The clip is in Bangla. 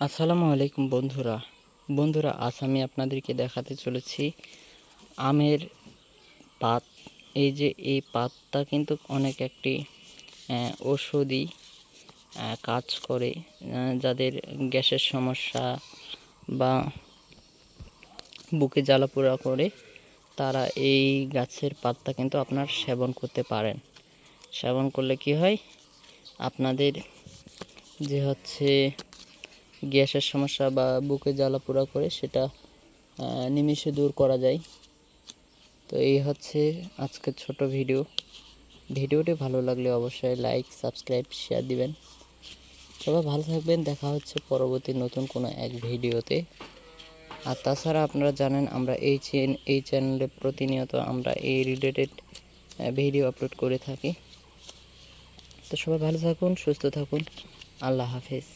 আসসালামু আলাইকুম বন্ধুরা আজ আমি আপনাদেরকে দেখাতে চলেছি আমের পাত। এই পাতটা কিন্তু অনেক একটি ঔষধি কাজ করে। যাদের গ্যাসের সমস্যা বা বুকে জ্বালাপোড়া করে তারা এই গাছের পাতটা কিন্তু আপনার সেবন করতে পারেন। সেবন করলে কি হয়, আপনাদের যে গ্যাসের সমস্যা বা বুকে জ্বালাপোড়া করে সেটা নিমিষে দূর করা যায়। তো এই আজকের ছোট ভিডিওটি ভালো লাগলে অবশ্যই লাইক, সাবস্ক্রাইব, শেয়ার দিবেন। সবাই ভালো থাকবেন। দেখা হচ্ছে পরবর্তী নতুন কোনো এক ভিডিওতে। আর তাছাড়া আপনারা জানেন আমরা এই চ্যানেলে প্রতিনিয়ত আমরা এই রিলেটেড ভিডিও আপলোড করে থাকি। তো সবাই ভালো থাকুন, সুস্থ থাকুন। আল্লাহ হাফেজ।